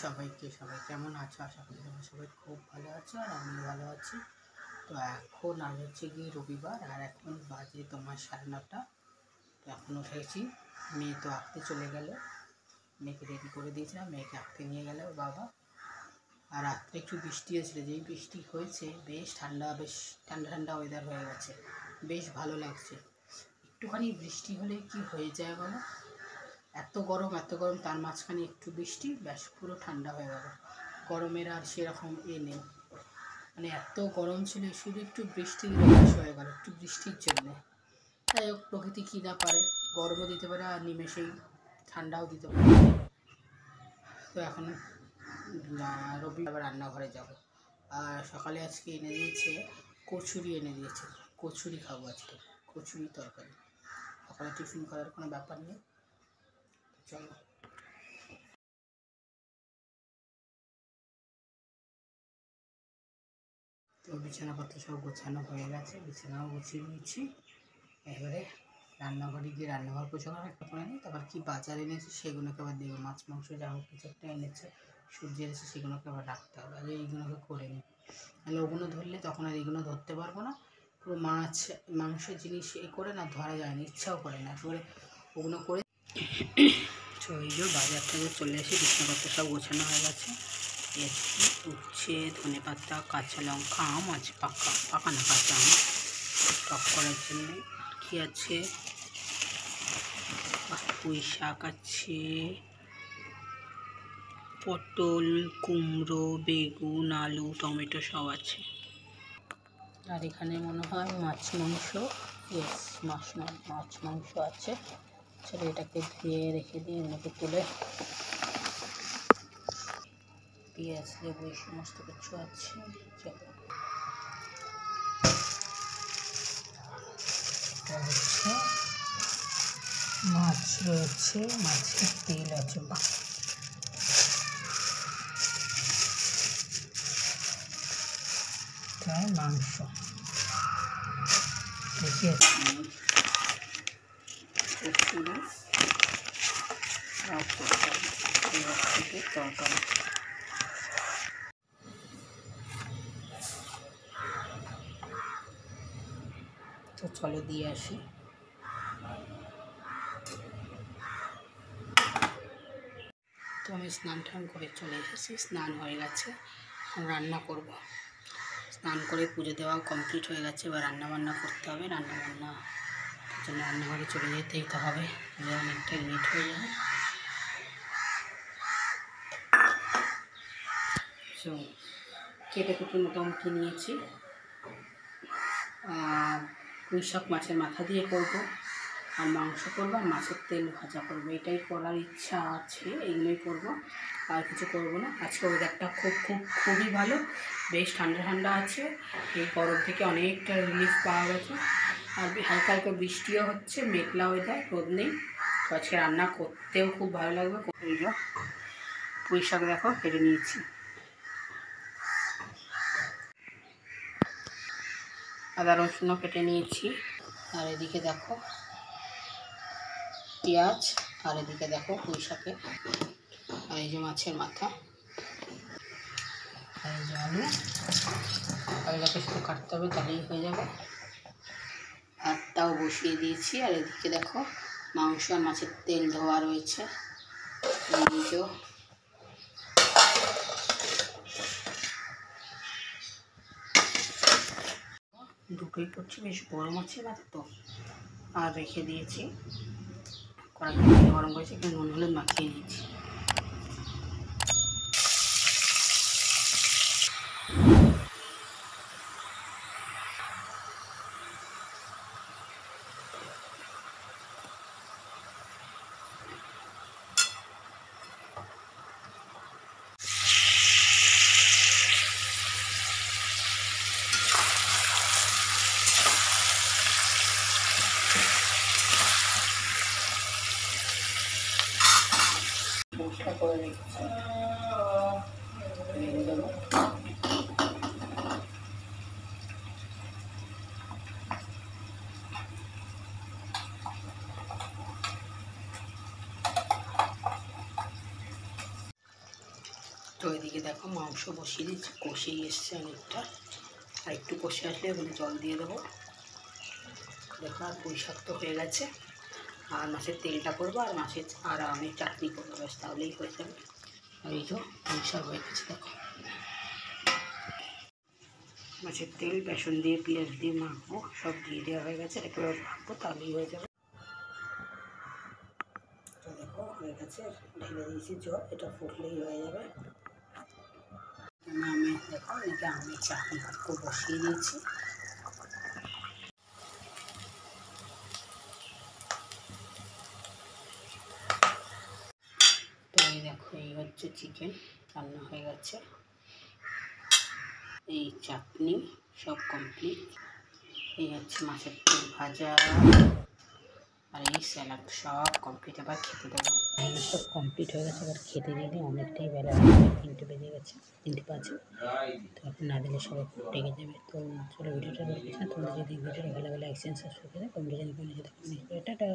সবাইকে, সবাই কেমন আছো? আশা করি তোমরা সবাই খুব ভালো আছো আর আমিও ভালো আছি। তো এখন আজ হচ্ছে গিয়ে রবিবার আর এখন বাজে তোমার 9:30। তো এখন উঠেছি, মেয়ে তো আঁকতে চলে গেল, মেয়েকে রেডি করে দিয়েছিলাম, মেয়েকে আঁকতে নিয়ে গেল বাবা। আর রাত্রে একটু বৃষ্টি হয়েছিল, যেই বৃষ্টি হয়েছে বেশ ঠান্ডা ঠান্ডা ওয়েদার হয়ে গেছে, বেশ ভালো লাগছে। একটুখানি বৃষ্টি হলে কি হয়ে যায় বলো, এত গরম তার মাঝখানে একটু বৃষ্টি, ব্যাস পুরো ঠান্ডা হয়ে গেল। গরমের আর সেরকম নেই, মানে এত গরম ছিল, শুধু একটু বৃষ্টি দিলে ব্যাস হয়ে গেল, একটু বৃষ্টির জন্যে। যাই হোক, প্রকৃতি কী না পারে, গরমও দিতে পারে আর নিমেষেই ঠান্ডাও দিতে পারে। তো এখন রবিবার রান্নাঘরে যাব। আর সকালে আজকে এনে দিয়েছে কচুরি, কচুরি খাবো আজকে, কচুরি তরকারি। সকালে টিফিন করার কোনো ব্যাপার নেই, চলো। তো বিছানাপত্র সব গোছানো হয়ে গেছে, বিছানাও গুছিয়ে নিয়েছি। এবারে রান্নাঘরে গিয়ে রান্নাঘর গোছানো একটা করে নিই, তারপর কি বাজার এনেছে সেগুলোকে আবার দেখবো, মাছ মাংস যা হোক কিছু একটা এনেছে, সবজি এনেছে, সেগুলোকে আবার রাখতে হবে। আগে এইগুলোকে করে নিই, তাহলে ওগুলো ধরলে তখন আর এইগুলো ধরতে পারবো না। পুরো মাছ মাংসের জিনিস করে না ধরা যায় না, ইচ্ছাও করে না, একেবারে ওগুলো করে। তো এই যে বাজার থেকে চলে এসে বিছানাপত্র সব গোছানো হয়ে গেছে। উচ্ছে, ধনে পাতা, কাঁচা লঙ্কা, আম আছে, পাকা না কাঁচা আম টক করার জন্যে। কি আছে, পুঁই শাক আছে, পটল, কুমড়ো, বেগুন, আলু, টমেটো সব আছে। আর এখানে মনে হয় মাছ মাংস, মাছ মাংস আছে। চলো এটাকে ধুয়ে রেখে দিই, এগুলোকে তুলে। পেঁয়াজ, লেবু, এই সমস্ত কিছু আছে। চলো, মাছ রয়েছে, মাছের তেল আছে, মাংস দেখি তরকারি। তো চলো দিয়ে আসি। তো আমি স্নান টান করে চলে এসেছি, স্নান হয়ে গেছে, এখন রান্না করব। স্নান করে পুজো দেওয়া কমপ্লিট হয়ে গেছে, এবার রান্নাবান্না করতে হবে। রান্নাবান্না জন্য রান্নাঘরে চলে যেতেই তো হবে, অনেকটা লেট হয়ে যাবে। সো কেটে কুটে মোটামুটি নিয়েছি। পুঁই শাক মাছের মাথা দিয়ে করব, আর মাংস করবো, আর মাছের তেল ভাজা করবো, এটাই করার ইচ্ছা আছে, এইগুলোই করবো, আর কিছু করবো না। আজকে ওয়েদারটা খুবই ভালো, বেশ ঠান্ডা আছে, এই গরম থেকে অনেকটা রিলিফ পাওয়া গেছে। আর হালকা হালকা বৃষ্টিও হচ্ছে, মেঘলা ওয়েদার, রোদ নেই। তো আজকে রান্না করতেও খুব ভালো লাগবে। এই যে পুঁই শাক দেখো কেটে নিয়েছি, আদা রসুনও কেটে নিয়েছি। আর এদিকে দেখো পেঁয়াজ, আর এদিকে দেখো পুঁই শাকে, আর এই যে মাছের মাথা, আর এই যে আলু। আলুটাকে শুধু কাটতে হবে, তাহলেই হয়ে যাবে। ভাতটাও বসিয়ে দিয়েছি, আর এদিকে দেখো মাংস আর মাছের তেল ধোয়া রয়েছে। এই যে দুটোই করছি, বেশ বড় মাছের মাথা তো। আর রেখে দিয়েছি, কড়াইতে গরম করেছি, একটু নুন হলুদ মাখিয়ে দিয়েছি। তো এদিকে দেখো মাংস বসিয়ে দিচ্ছি, কষেই এসছে অনেকটা, আর একটু কষে আসলে ওখানে জল দিয়ে দেবো। দেখো আর পুঁই শাক তো হয়ে গেছে, আর মাছের তেলটা করবো, আর আমি চাটনি করবো, ব্যাস তাহলেই হয়ে যাবে। আর এই তো পুঁই শাক হয়ে গেছে দেখো। মাছের তেল, বেসন দিয়ে পেঁয়াজ দিয়ে মাখবো, সব দিয়ে দেওয়া হয়ে গেছে, এটাকে মাখবো তাহলেই হয়ে যাবে। তো দেখো হয়ে গেছে, ঢেলে দিয়েছি জল, এটা ফুটলেই হয়ে যাবে। আমি দেখো এদিকে আমি চাটনি বসিয়ে দিয়েছি। তো এই দেখো এই হচ্ছে চিকেন রান্না হয়ে গেছে, এই চাটনি সব কমপ্লিট, এই হচ্ছে মাছের তেল ভাজা, আর এই স্যালাড সব কমপ্লিট। এবার খেতে দেবো, সব কমপ্লিট হয়ে গেছে, এবার খেতে দিয়ে দিই, অনেকটাই বেলা হয়ে গেছে, 3টে বেজে গেছে, 3:05। তো এখন না দিলে সবাই খুব রেগে যাবে। তো চলো ভিডিওটা দেখেছি না, তোমরা যদি ভিডিওটা ভালো ভালো অ্যাকশন সাবস্ক্রাইব করে কমেন্টে জানিয়ে টাটা।